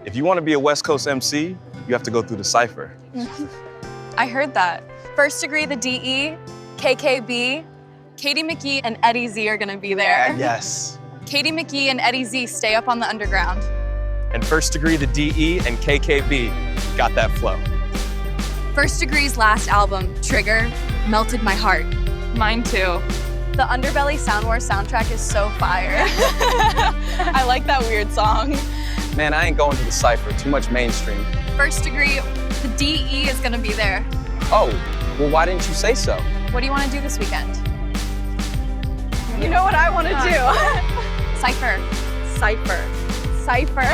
If you want to be a West Coast MC, you have to go through the cipher. I heard that. First Degree, the DE, KKB, Katie McGee and Eddie Z are gonna be there. Yes. Katie McGee and Eddie Z stay up on the underground. And First Degree, the DE, and KKB got that flow. First Degree's last album, Trigger, melted my heart. Mine too. The Underbelly Sound Wars soundtrack is so fire. I like that weird song. Man, I ain't going to the cipher, too much mainstream. First Degree, the DE is gonna be there. Oh, well, why didn't you say so? What do you want to do this weekend? You know what I want to do. Cipher. Cipher. Cipher.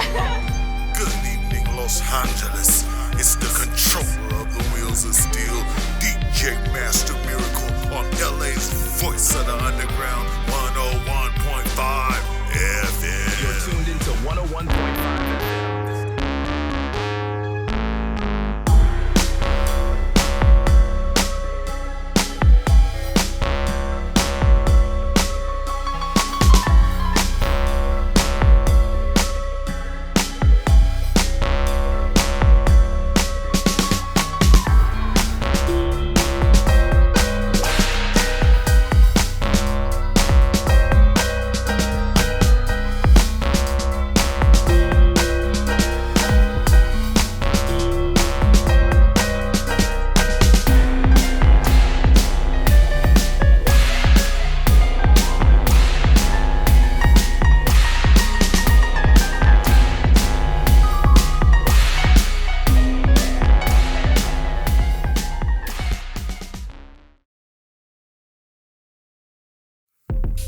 Good evening, Los Angeles. It's the controller of the wheels of steel, DJ Master Miracle on LA's Voice of the Underground, 101.5 FM. You're tuned into 101.5 FM.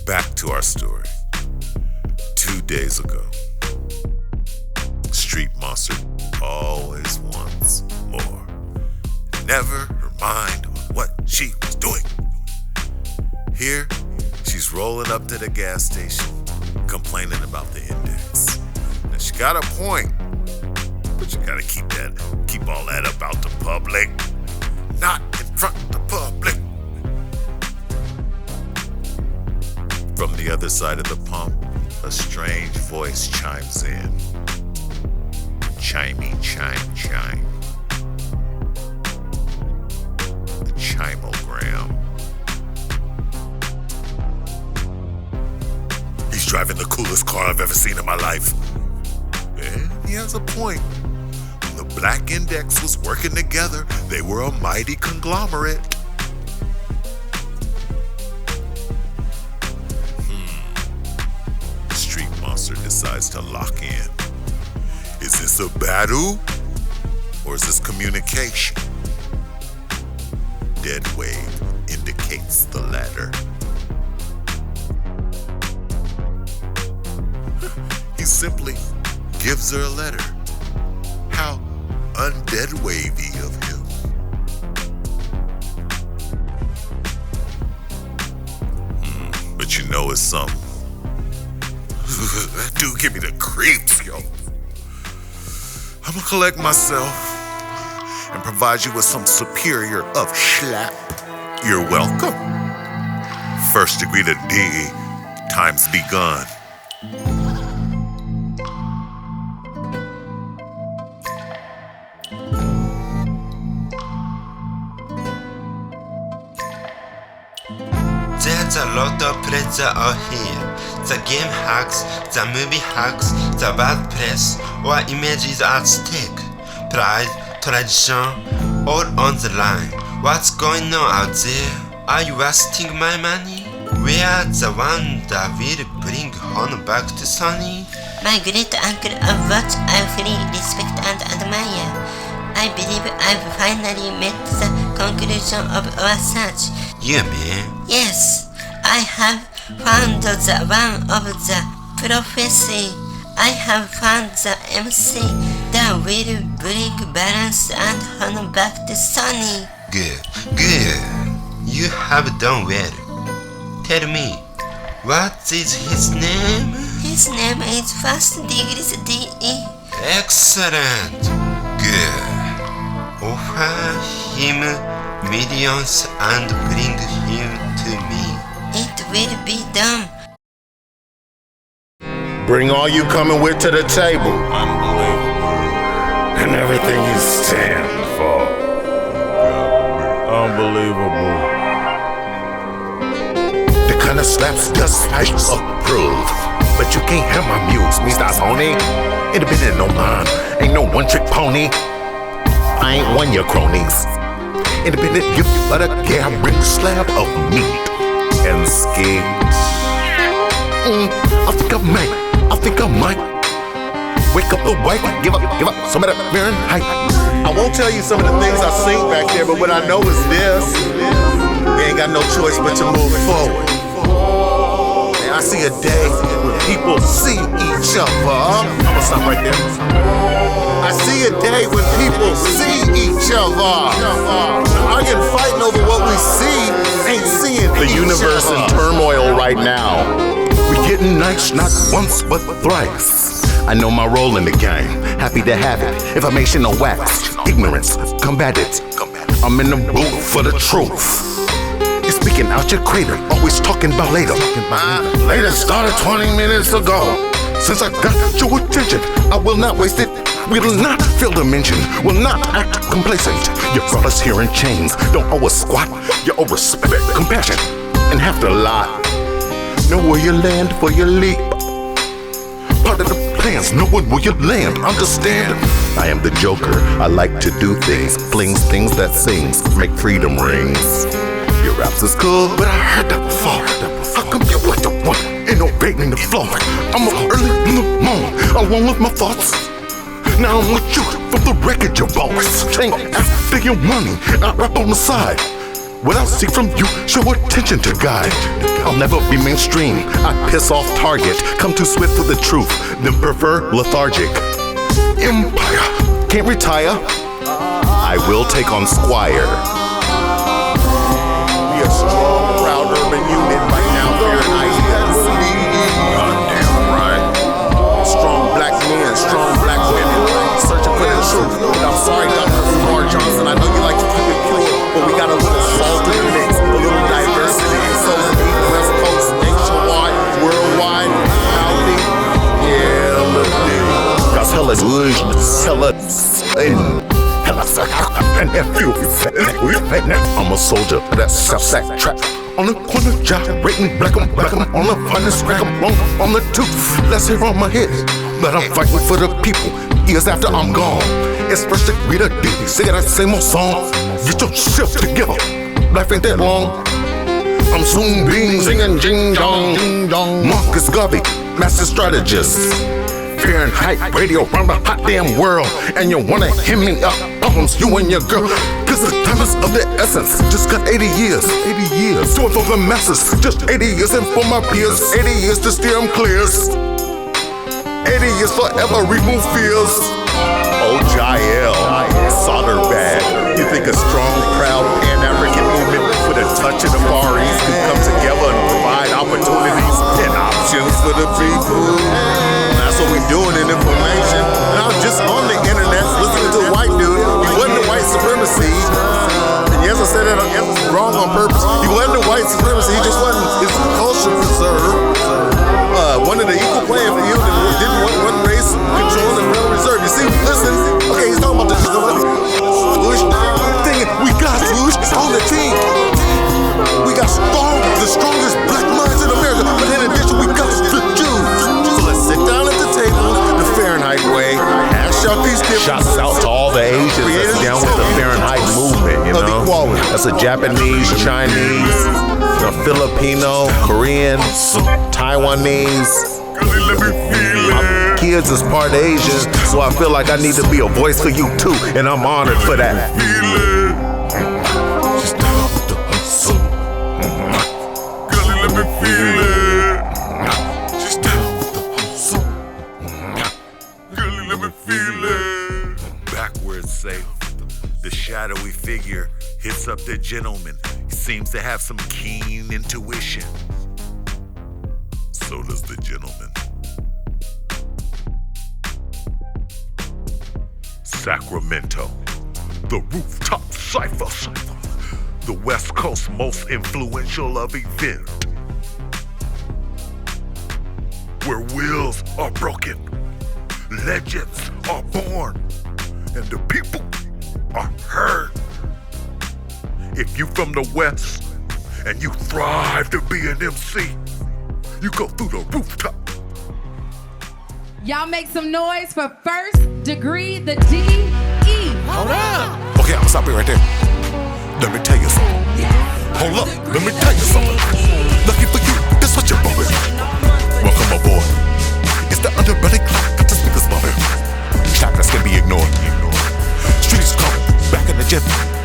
Back to our story. 2 days ago, Street Monster always wants more. Never her mind on what she was doing. Here, she's rolling up to the gas station, complaining about the index. Now she got a point, but you gotta keep all that about the public. Not in front of the public. From the other side of the pump, a strange voice chimes in. Chimey, chime, chime. The chimogram. He's driving the coolest car I've ever seen in my life. And he has a point. When the Black Index was working together, they were a mighty conglomerate. Decides to lock in. Is this a battle or is this communication? Deadwave indicates the latter. He simply gives her a letter. How undeadwavy of him. But you know it's something. That dude give me the creeps, yo. I'ma collect myself and provide you with some superior of schlap. You're welcome. First Degree to D, time's begun. There's a lot of pressure out here. The game hacks, the movie hacks, the bad press, or images at stake. Pride, tradition, all on the line. What's going on out there? Are you wasting my money? Where the one that will bring home back to Sonny? My great uncle of what I fully respect and admire. I believe I've finally met the conclusion of our search. You mean? Yes, I have found the one of the prophecy. I have found the MC that will bring balance and honor back to Sonny. Good, good. You have done well. Tell me, what is his name? His name is First Degree DE. Excellent. Good. Offer him millions and bring him to me. It will be done. Bring all you coming with to the table. Unbelievable. everything you stand for. Unbelievable. The kind of slaps the spikes approve. But you can't have my muse, me stars honey. Independent, no mind, ain't no one trick pony. I ain't one of your cronies. Independent, give you but a gammon slab of meat and skin. I think I might wake up the white, give up some of that Fahrenheit. I won't tell you some of the things I sing back there, but what I know is this: we ain't got no choice but to move forward. And I see a day when people see each other. I'm gonna stop right there. I see a day when people see each other. Arguing, fighting over what we see, ain't seeing The each universe in other. turmoil right now. We getting nice not once but thrice. I know my role in the game, happy to have it. Information or wax, ignorance, combat it. I'm in the booth for the truth. You're speaking out your crater, always talking about later. Later started 20 minutes ago. Since I got your attention, I will not waste it. Will not feel the mention, will not act complacent. You brought us here in chains, don't owe a squat. You owe respect, compassion, and have to lie. Know where you land before you leap. Part of the plans, knowing where you land, understand? I am the Joker, I like to do things, flings things that sings, make freedom rings. Your raps is cool, but I heard that before. How come you like the one, ain't no baiting the flow? I'm up early in the morning, along with my thoughts. Now I'm with you, from the wreckage of boss. Ain't after your money, I rap on the side. What I see from you, show attention to guide. I'll never be mainstream, I piss off target. Come too swift for the truth, then prefer lethargic. Empire, can't retire. I will take on Squire. We a strong, proud urban unit right now here in ideas. Goddamn right. Strong black men, strong black women, searching for the truth. And I'm sorry, Dr. Lamar Johnson, I know you like to keep it pure, but we got a little salt in the mix, a little diversity. So West Coast, nationwide, worldwide, howdy, yeah, look, dude. Cause hella good, hella and if you I'm a soldier, that's sack trap. On the corner, gyrating, black 'em on the finest, crack 'em wrong on the tooth. Let's hear on my head, but I'm fighting for the people, years after I'm gone. It's first degree to D, sing that same old song. Get your shit together, life ain't that long. I'm Zoom Bean, singing Jing Dong. Marcus Garvey, master strategist. Fahrenheit radio round the hot damn world. And you wanna hit me up, problems, you and your girl. Cause the time is of the essence. Just got 80 years. Do it for the masses. Just 80 years and for my peers. 80 years to steer them clears. 80 years forever, remove fears. Oh, Jael, solder bag. You think a strong, proud Pan-African movement with a touch of the Far East can come together and provide opportunities and options for the people? That's what we doing in information. And I was just on the internet listening to a white dude. He wasn't the white supremacy. And yes, I said that wrong on purpose. He wasn't the white supremacy. He just wasn't his culture preserved. Wanted an equal playing field and didn't want race control and Federal Reserve. You see, listen. Okay, he's talking about this. Thinking we got Bush on the team. We got the strongest black minds in America. But in addition, we got the Jews. So let's sit down at the table, the Fahrenheit way, hash out these differences. Shouts out to all the Asians that's down with the Fahrenheit movement, you know? Equality. That's a Japanese, Chinese, a Filipino, Korean, Taiwanese. My kids is part Asian, so I feel like I need to be a voice for you too, and I'm honored for that. Just down with the hustle. Girlie, let me feel it. Just down with the hustle. Girlie, let me feel it. Back where it's safe, the shadowy figure hits up the gentleman. He seems to have some keen intuition. So does the gentleman. Sacramento, the rooftop cipher, the West Coast's most influential of event, where wheels are broken, legends are born, and the people are heard. If you from the West and you thrive to be an MC, you go through the rooftop. Y'all make some noise for First Degree, the DE. Hold up. Okay, I'ma stop it right there. Let me tell you something. Hold up, let me tell you something. Lucky for you, that's what you're bumping. Welcome aboard. It's the Underbelly clock, got the speakers bumping. Shockers can be ignored. Streets coming, back in the gym.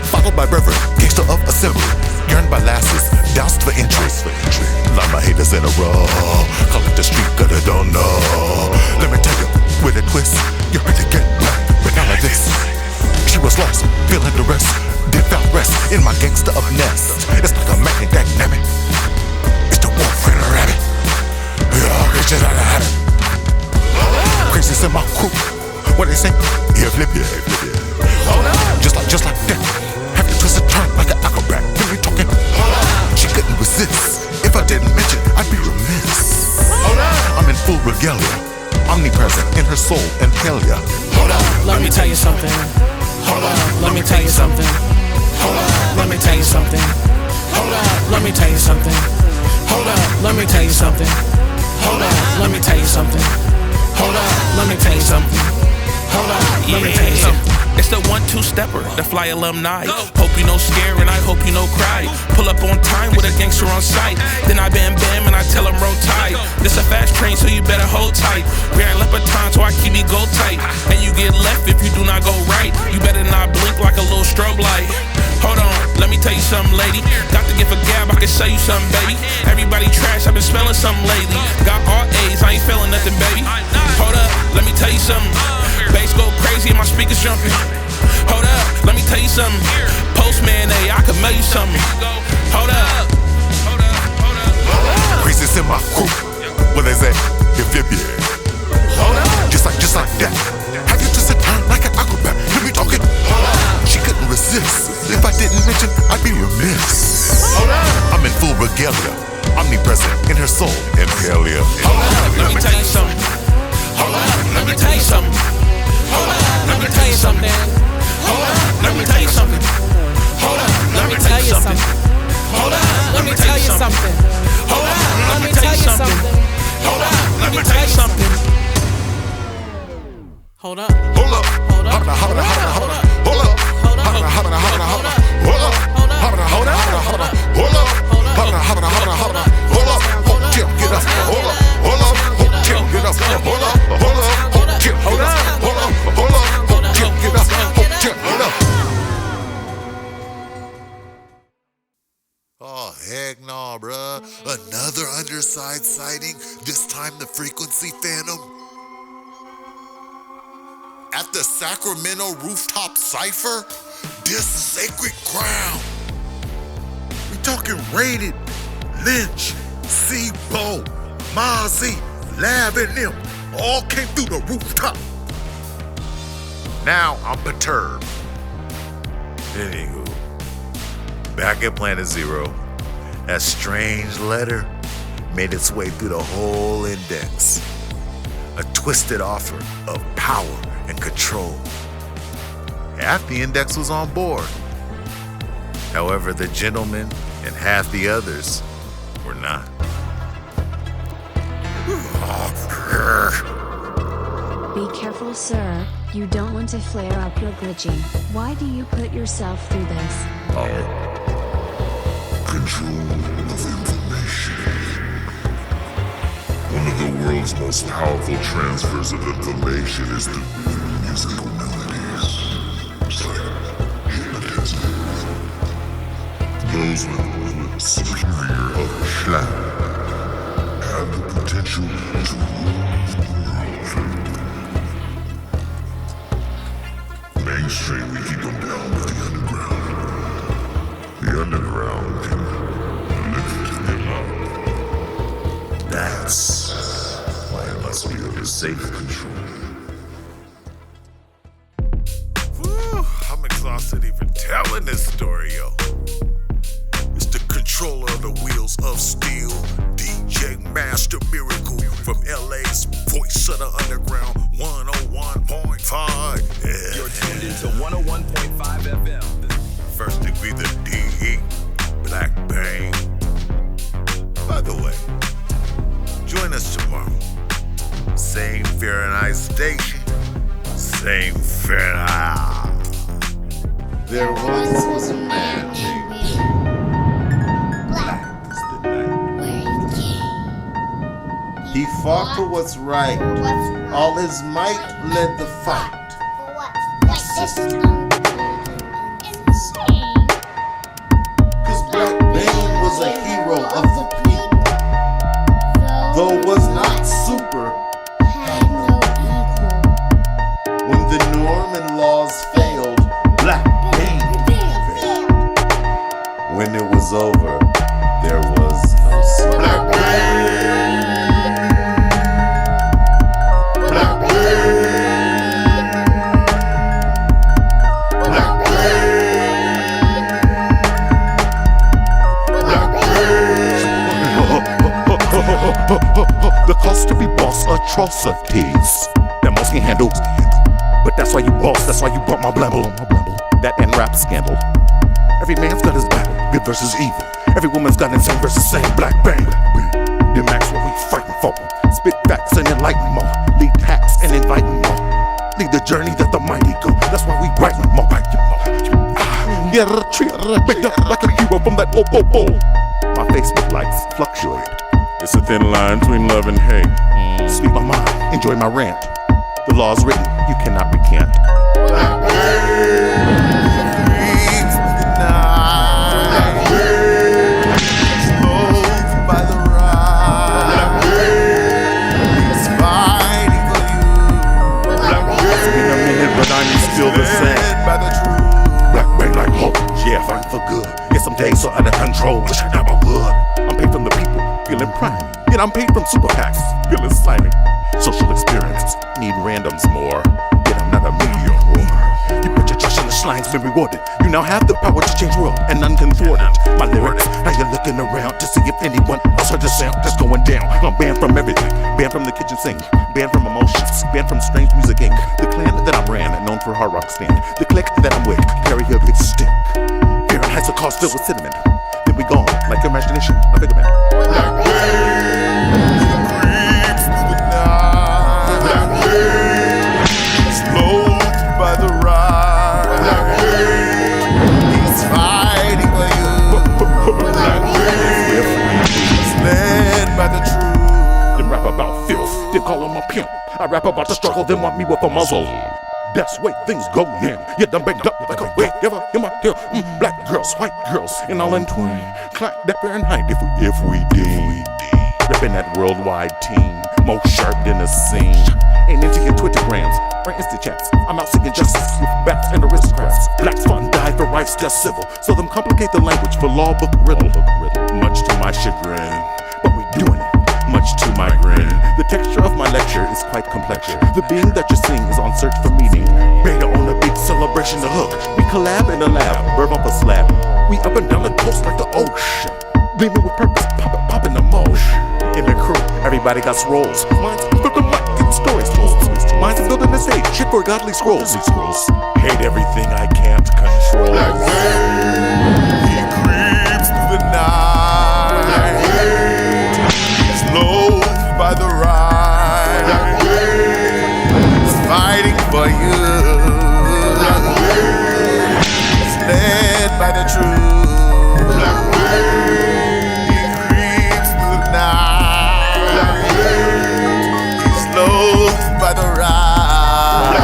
Followed by Reverend, gangster of assembly. Yearned by lasses, doused for interest. Line my haters in a row. Call it the street, cause I don't know. Let me tell you, with a twist, you heard to get back, but not like this. She was lost, feeling the rest. Did found rest in my gangster of nest. It's like a magnet dynamic. It's the wolf and a rabbit. Yeah, it's just out of habit. Crazies in my crew. What they say? Yeah, flip ya. Just like that. Have to twist and turn like an acrobat. When we talking, she couldn't resist. If I didn't mention, I'd be remiss. I'm in full regalia, omnipresent in her soul and failure. Let me tell you something. Let me tell you something. Let me tell you something. Let me tell you something. Let me tell you something. Let me tell you something. Let me tell you something. Let me tell you something. It's the 1-2 stepper, the fly alumni. Hope you no scare and I hope you no cry. Pull up on time with a gangster on sight. Then I bam and I tell him roll tight. This a fast train, so you better hold tight. Wearing leprechaun, so I keep me gold tight. And you get left if you do not go right. You better not blink like a little strobe light. Hold on, let me tell you something, lady. Got to give a gab, I can sell you something, baby. Everybody trash, I've been smelling something lately. Got all A's, I ain't feeling nothing, baby. Hold up, let me tell you something. Bass go crazy and my speakers jumping. Hold up, let me tell you something. Postman A, I can mail you something. Hold up. Crazies in my crew. What is that? If you be just like that. Have you just a turn like an acrobat? Let me talk it. She couldn't resist. If I didn't mention, I'd be remiss. I'm in full regalia, omnipresent in her soul and failure. Let me tell you something. Let me tell you something. Let me tell you something. Let me tell you something. Let me tell you something. Let me tell you something. Let me tell you something. Let me tell you something. Hold up. Hold up. Hold up. Hold up. Hold up. Hold up. Hold up. Hold up. Hold up. Hold up. Hold up. Hold up. Hold up. Hold up. Hold up. Hold up. Hold up. Hold up. Hold up. Tim, get up. Hold up. Hold up. Tim, get up. Hold up. Hold up. Tim, hold up. Hold up. Hold up. Tim, get up. Tim, get up. Oh, heck no, bruh. Another Underside sighting. This time the frequency phantom. At the Sacramento rooftop cipher, this sacred ground. We talking rated Lynch, C-Bo, Mozzy, Lab and them all came through the rooftop. Now I'm perturbed. Anywho, back at Planet Zero, that strange letter made its way through the whole index. A twisted offer of power and control. Half the index was on board. However, the gentleman and half the others were not. Be careful, sir. You don't want to flare up your glitching. Why do you put yourself through this? Control of information. One of the world's most powerful transfers of information is the musical melodies. It's like hypnotism. Those with superior upper schlag have the potential to rule the world. Mainstream, we keep them down with the underground. The underground can lift them up. That's why it must be under safe control. Whew, I'm exhausted even telling this story, yo. It's the controller of the wheels of steel, DJ Master Miracle from LA's voice of the underground 101.5. Yeah. Fahrenheit station. Same Fahrenheit. There was a man named Black as the night. He fought for what's right. All his might led the fight. Cause Black Bane was a hero of the people. Though was not super, had no equal. When the norm and laws failed, Black Bane prevailed. When it was over, there was no sleep. Black Bane. Black Bane. Black The cost to be boss atrocities that most can handle. But that's why you boss, that's why you bump my blamble. That and rap scandal. Every man's got his battle, good versus evil. Every woman's got insane versus sane. Black Bane. The max what we fighting for. Spit facts and enlighten more. Lead hacks and invite more. Lead the journey that the mighty go. That's why we write more. Yeah, treat like a hero from that oh. My Facebook likes fluctuate. It's a thin line between love and hate. Speak my mind, enjoy my rant. The law's written, you cannot recant. Black Bane's the night. Exposed by the ride. He's fighting for you. It's been a minute, but I'm still the same. By the truth. Black Bane like hope, yeah, fighting for good. Yeah, some days so out of control, wish I never would. I'm paid from the people, feeling prime. Yet I'm paid from super PACs, feeling slimy. Social experience, need randoms more. Yet I'm not a media whore. You put your trust in the slime's been rewarded. You now have the power to change world, and none can thwart it. My lyrics, now you're looking around to see if anyone else heard the sound that's going down. I'm banned from everything, banned from the kitchen sink, banned from emotions, banned from strange music inc. The clan that I ran, known for hard rock stand. The clique that I'm with, carry a big stick. Fahrenheit's a cause filled with cinnamon. Then we gone, like imagination, a figment. Black Bane creeps through the night. Black Bane slowed by the ride. Black Bane, he's fighting for you. Black Bane, he's led by the truth. Then rap about filth, then call him a pimp. I rap about the struggle, then want me with a muzzle. That's the way things go now. Yeah, I'm banged up like a wig. Ever in my tail. Black girls, white girls, and all in twin. Clap that Fahrenheit if we deem. Ripping that worldwide team. More sharp than a scene. Ain't into your Twittergrams or Insta chats. I'm out seeking justice with bats and aristocrats. Blacks fought and died for rights just civil. So them complicate the language for law book riddle. Much to my chagrin, but we doing it. Much to my grin. The texture of my lecture is quite complex. The being that you're seeing is on search for meaning. Beta on a big celebration to hook. We collab in the lab, burp up a slab. We up and down the coast like the ocean. Gleaming with purpose, popping the motion. In the crew, everybody got roles. Mine's built the mic, getting stories told. Mine's building the stage, shit for godly scrolls. Hate everything I can't control. He creeps through the night. Slowed by the ride. He's fighting for you. He's led by the truth. He creeps through the night. He's slowed by the ride.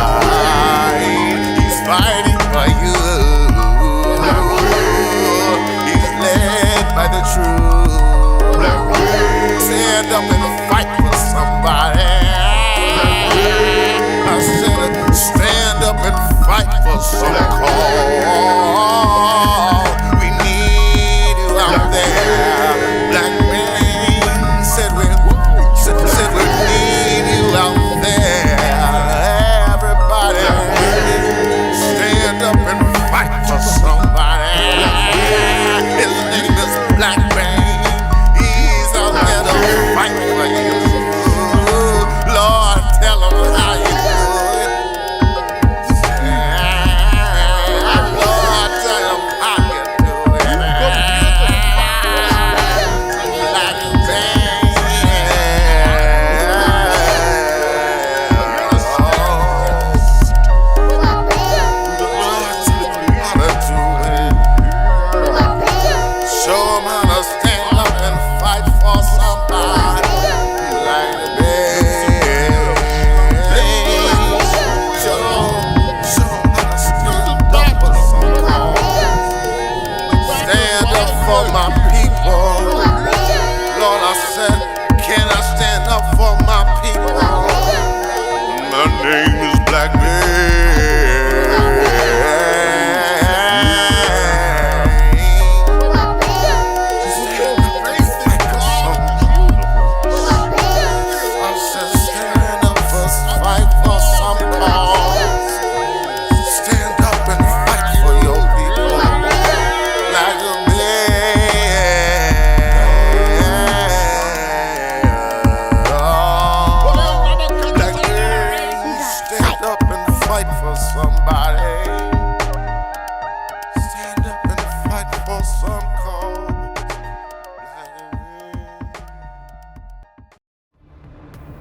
He's fighting for you. He's led by the truth. Stand up and fight for somebody. I said, stand up and fight for some cause. We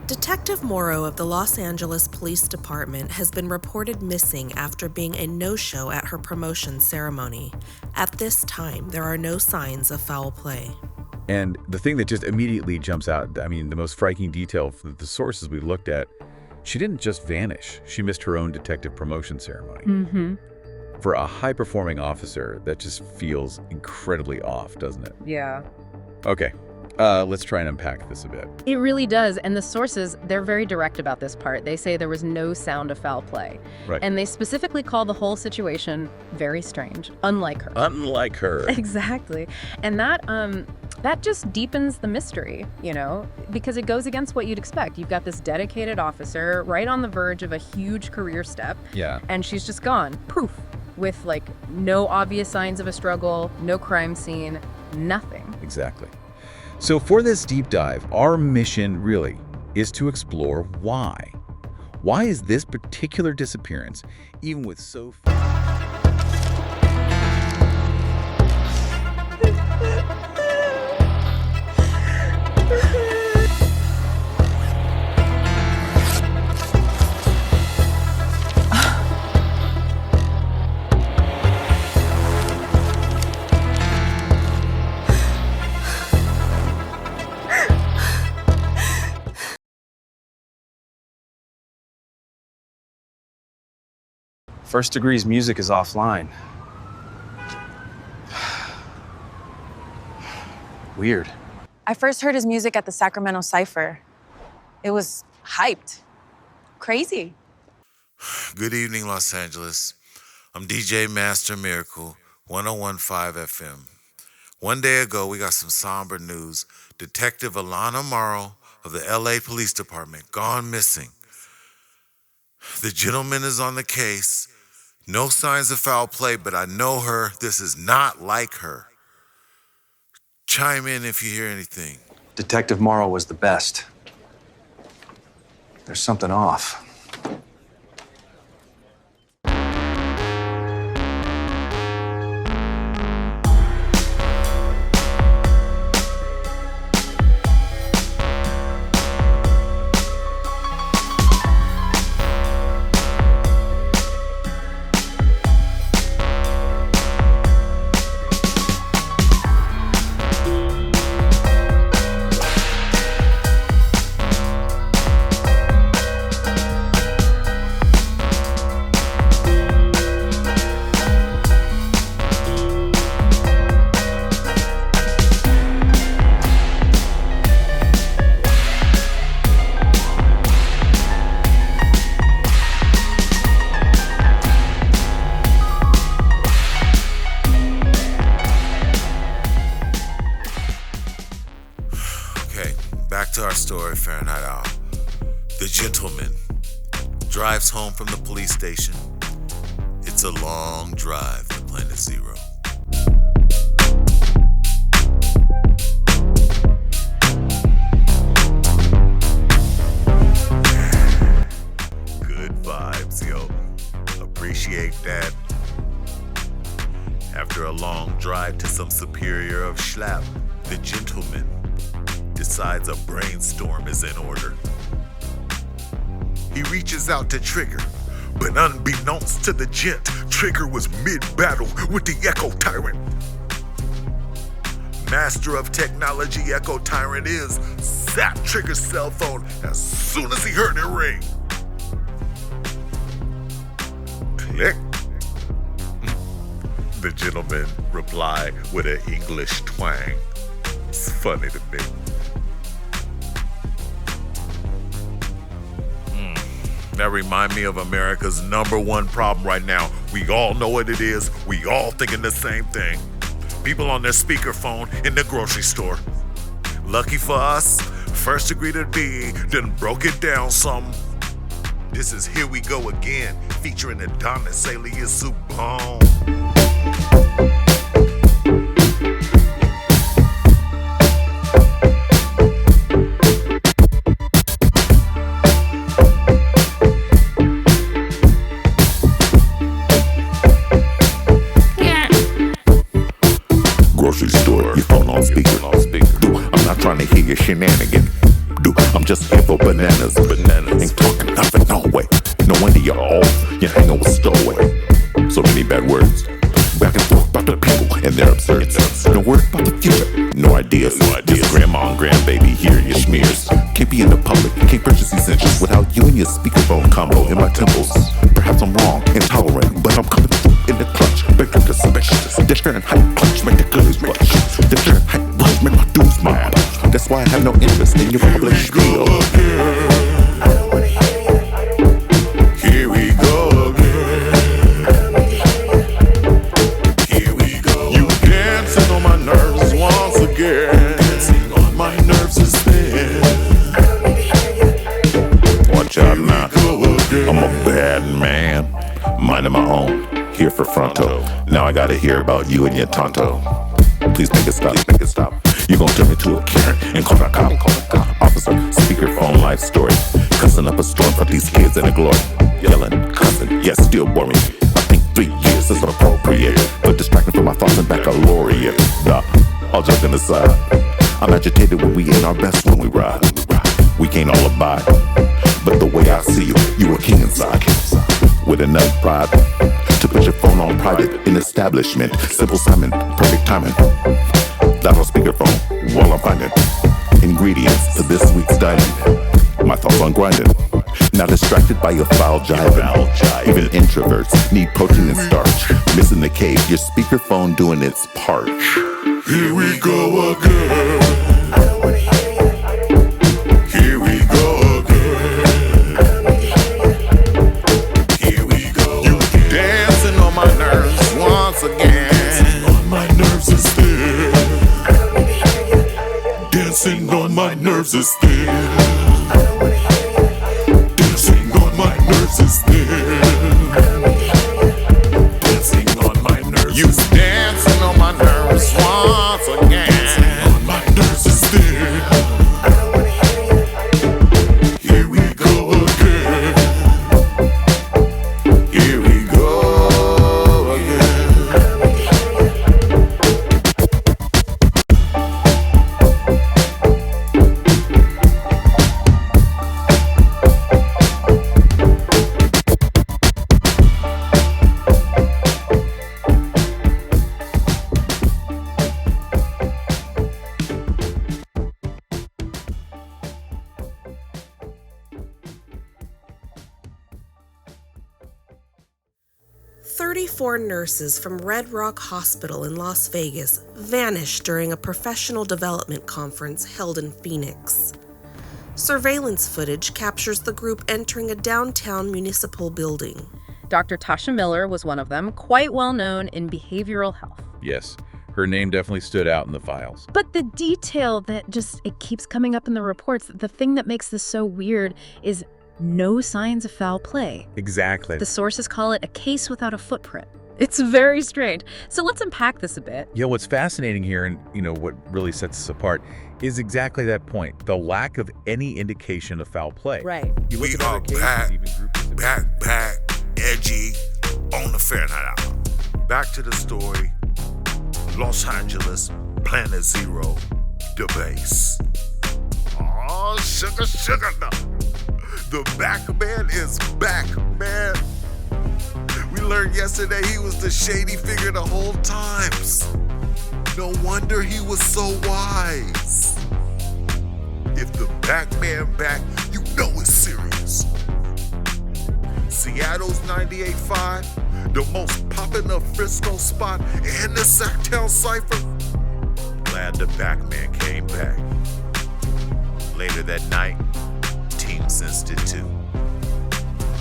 Detective Morrow of the Los Angeles Police Department has been reported missing after being a no-show at her promotion ceremony. At this time, there are no signs of foul play. And the thing that just immediately jumps out, I mean, the most striking detail from the sources we looked at, she didn't just vanish. She missed her own detective promotion ceremony. Mm-hmm. For a high-performing officer, that just feels incredibly off, doesn't it? Yeah. Okay. Let's try and unpack this a bit. It really does. And the sources, they're very direct about this part. They say there was no sound of foul play. Right. And they specifically call the whole situation very strange, unlike her. Unlike her. Exactly. And that just deepens the mystery, you know, because it goes against what you'd expect. You've got this dedicated officer right on the verge of a huge career step. Yeah. And she's just gone, poof, with like no obvious signs of a struggle, no crime scene, nothing. Exactly. So for this deep dive, our mission really is to explore why. Why is this particular disappearance, even with so few... First Degree's music is offline. Weird. I first heard his music at the Sacramento cipher. It was hyped. Crazy. Good evening, Los Angeles. I'm DJ Master Miracle, 1015 FM. One day ago, we got some somber news. Detective Alana Morrow of the LA Police Department gone missing. The gentleman is on the case. No signs of foul play, but I know her. This is not like her. Chime in if you hear anything. Detective Morrow was the best. There's something off. Fahrenheit Owl. The gentleman drives home from the police station. It's a long drive to Planet Zero. Good vibes, yo. Appreciate that. After a long drive to some superior of Schlapp, the gentleman decides a brainstorm is in order. He reaches out to Trigger, but unbeknownst to the gent, Trigger was mid-battle with the Echo Tyrant. Master of technology Echo Tyrant is zapped Trigger's cell phone as soon as he heard it ring. Click. The gentleman replied with an English twang. It's funny to me. That remind me of America's #1 problem right now. We all know what it is. We all thinking the same thing. People on their speakerphone in the grocery store. Lucky for us, First Degree to D done broke it down some. This is Here We Go Again, featuring Adonis alias Subone. Grocery store, your phone on speaker. Dude, I'm not trying to hear your shenanigan. Dude, I'm just just here for bananas. Ain't talking nothing, no way. No wonder you're off. You're hanging with stowaway. So many bad words. Back and forth about the people and their absurdities. No word about the future. No ideas. Just grandma and grandbaby, hear your smears. Can't be in the public, can't purchase essentials without you and your speakerphone combo in my temples. Perhaps I'm wrong, intolerant, but I'm coming through in the clutch. Bigger to suspicious. Different hype punch, make the goods blush. Different hype punch, make my dudes mad. That's why I have no interest in your public spiel. Here we go again. Here we go. You dancing on my nerves once again. Dancing on my nerves is thin. Watch out now. I'm a bad man. Minding my own. Here for Fronto. Now I gotta hear about you and your tonto. Please make it stop. Make it stop. You gon' turn me to a Karen and call a cop. Officer, speakerphone life story. Cussing up a storm for these kids in the glory. Yelling, cussing, yes, still bore me. I think 3 years is appropriate. But distracting from my thoughts and baccalaureate. Nah, all joking aside, I'm agitated when we ain't our best when we ride. We can't all abide. But the way I see you, you a king inside. With enough pride to put your phone on private in establishment. Simple Simon, perfect timing. Loud on speakerphone while I'm finding ingredients to this week's dining. My thoughts on grinding. Not distracted by your foul jiving. Even introverts need protein and starch. Missing the cave, your speakerphone doing its part. Here we go again. Here we go again. Here we go. You dancing on my nerves once again. Dancing on my nerves is thin. Dancing on my nerves is thin. Dancing on my nerves is thin. Dancing on my nerves. You dancing on my nerves once again. Dancing on my nerves is thin. Here we go again. Here we go again. 34 nurses from Red Rock Hospital in Las Vegas vanished during a professional development conference held in Phoenix. Surveillance footage captures the group entering a downtown municipal building. Dr. Tasha Miller was one of them, quite well known in behavioral health. Yes, her name definitely stood out in the files. But the detail that it keeps coming up in the reports, the thing that makes this so weird is no signs of foul play. Exactly. The sources call it a case without a footprint. It's very strange. So let's unpack this a bit. Yeah, what's fascinating here, and what really sets us apart, is exactly that point, the lack of any indication of foul play. Right. We are back, edgy, on the Fahrenheit Hour. Back to the story, Los Angeles, Planet Zero, the base. Oh, sugar, no. The back man is back, man. We learned yesterday he was the shady figure the whole time. No wonder he was so wise. If the back man back, you know it's serious. Seattle's 98.5, the most popular Frisco spot, and the Sacktown cipher. Glad the back man came back. Later that night, team sensed it too.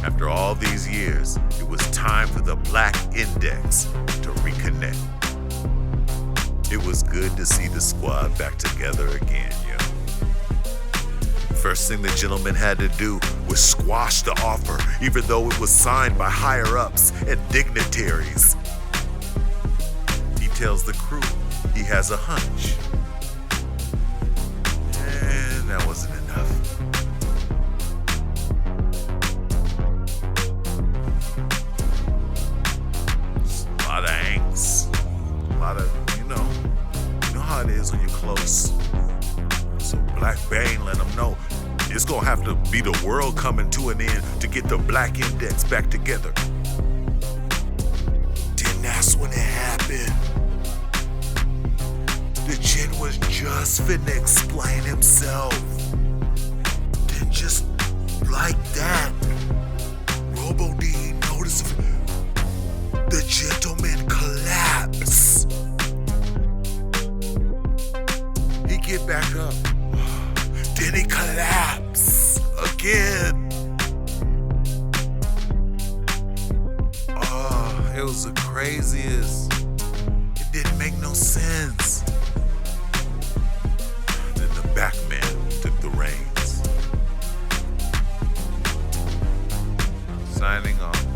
After all these years, it was time for the Black Index to reconnect. It was good to see the squad back together again, yo. First thing the gentleman had to do was squash the offer, even though it was signed by higher-ups and dignitaries. He tells the crew he has a hunch. And that wasn't enough. A lot of angst, a lot of, you know how it is when you're close. So Black Bane let him know it's gonna gonna have to be the world coming to an end to get the black index back together. Then that's when it happened. The Jin was just finna explain himself. Then just like that, Robo D noticed the gentleman collapse. He get back up, then he collapse again. It was the craziest. It didn't make no sense. Then the back man took the reins. Signing off.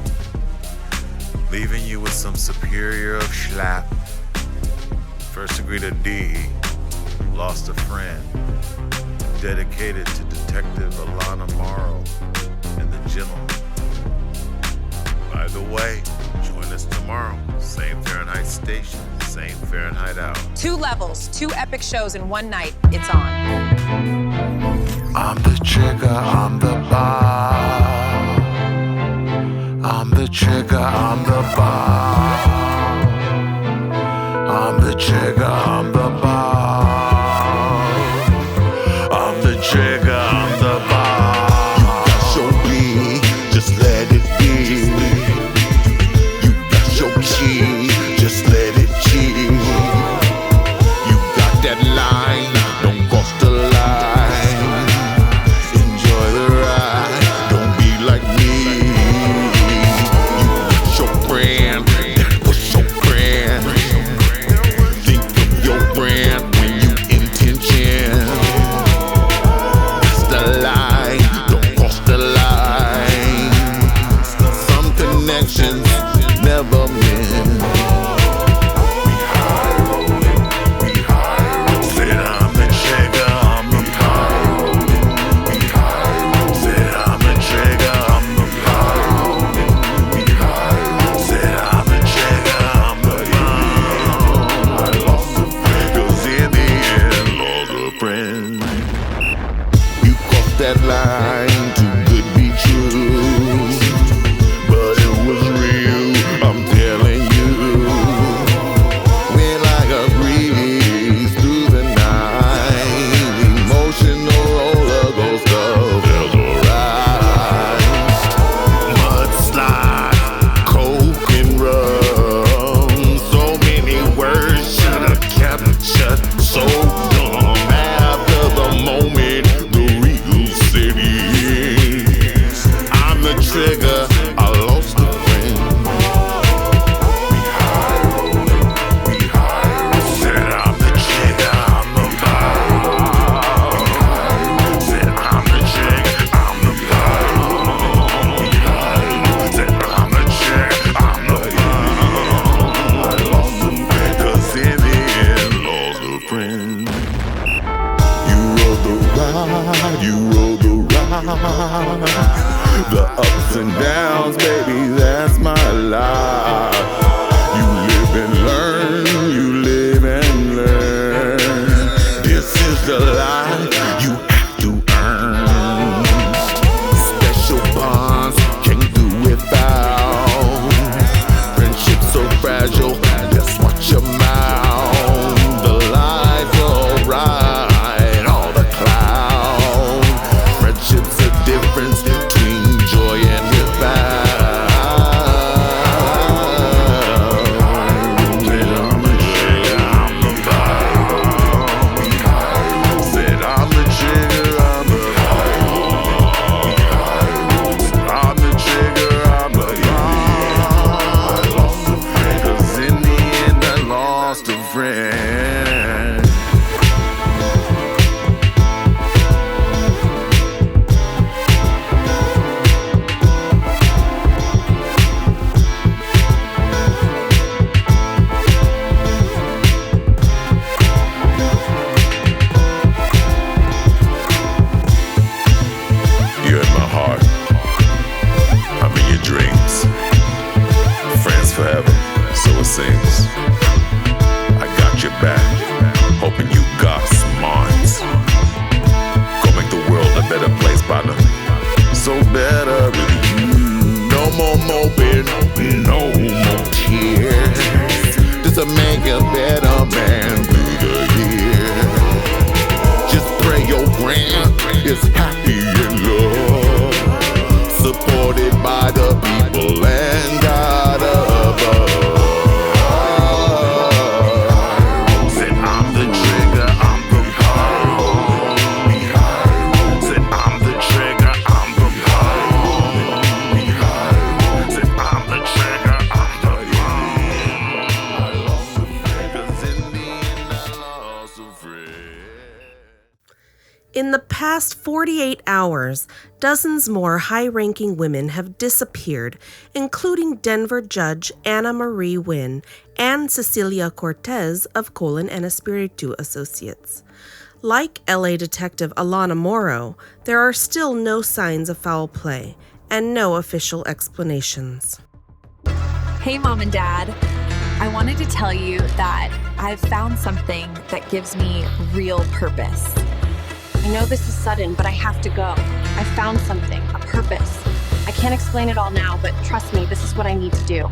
Leaving you with some superior of schlap. First degree to D. Lost a friend. Dedicated to Detective Alana Morrow and the gentleman. By the way, join us tomorrow. Same Fahrenheit station, same Fahrenheit hour. 2 levels, 2 epic shows in one night. It's on. I'm the trigger, I'm the bar. I'm the trigger, I'm the bar. I'm the trigger, I'm the bar. I'm the trigger, I'm the bar. You got your beat, just let it be. You got your key, just let it cheat. You got that line, don't cross the line. Enjoy the ride, don't be like me. You got your brand, that was your brand. Think of your brand when you intention. That's the line, don't cross the line. Some connections never meant. Said I'm the trigger, I'm the power. Said I'm the trigger, I'm the power. Said I'm the trigger, I'm the power. Cause in the end, lost a friend. You crossed that line, too good be true. But it was real, I'm telling you. Went like a breeze through the night. Emotional roller coaster, felt alright. Mudslide, coke and rum. So many words should've captured. So dumb after the moment, the real city. I'm the trigger, I lost a friend. Said I'm the trigger, I'm the power. Said I'm the trigger, I'm the power. Said I'm the trigger, I'm the power. Cause in the end, lost a friend. You rode the ride, you rode the ride. The ups and downs, baby, that's my life. You live and learn, you live and learn. This is the life you have to earn. Special bonds can't do without. Friendship so fragile, just watch your mouth. The lights alright, all the cloud. Friendship's a difference between joy and without. Said I'm the trigger, I'm the power. Said I'm the trigger, I'm the power. I'm the trigger, I'm the power. Cause in the end I lost a friend. You're in my heart. I'm in your dreams. Friends forever, so it seems. I got your back, hoping you got smarts. Go make the world a better place by last 48 hours, dozens more high-ranking women have disappeared, including Denver Judge Anna Marie Wynn and Cecilia Cortez of Colon and Espiritu Associates. Like LA Detective Alana Morrow, there are still no signs of foul play and no official explanations. Hey, Mom and Dad. I wanted to tell you that I've found something that gives me real purpose. I know this is sudden, but I have to go. I found something, a purpose. I can't explain it all now, but trust me, this is what I need to do.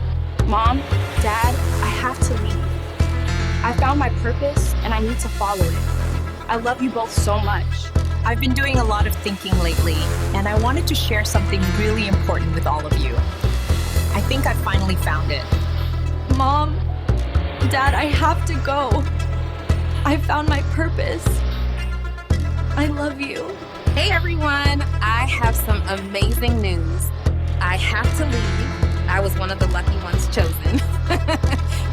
Mom, Dad, I have to leave. I found my purpose, and I need to follow it. I love you both so much. I've been doing a lot of thinking lately, and I wanted to share something really important with all of you. I think I finally found it. Mom, Dad, I have to go. I found my purpose. I love you. Hey everyone, I have some amazing news. I have to leave. I was one of the lucky ones chosen.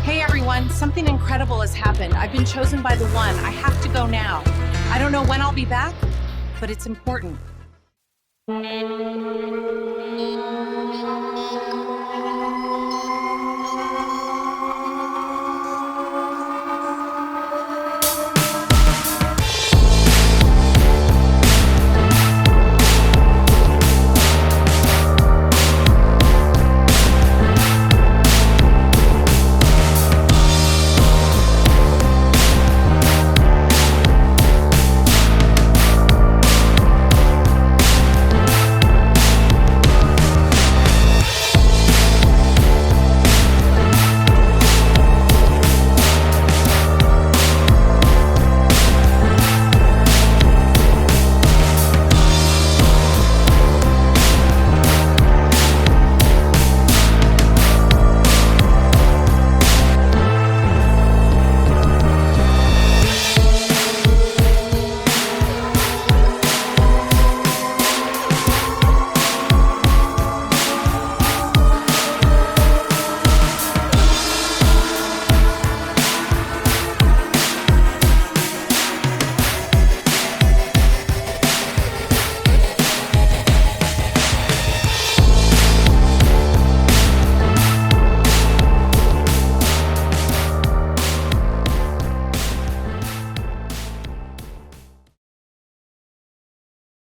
Hey everyone, something incredible has happened. I've been chosen by the one. I have to go now. I don't know when I'll be back, but it's important.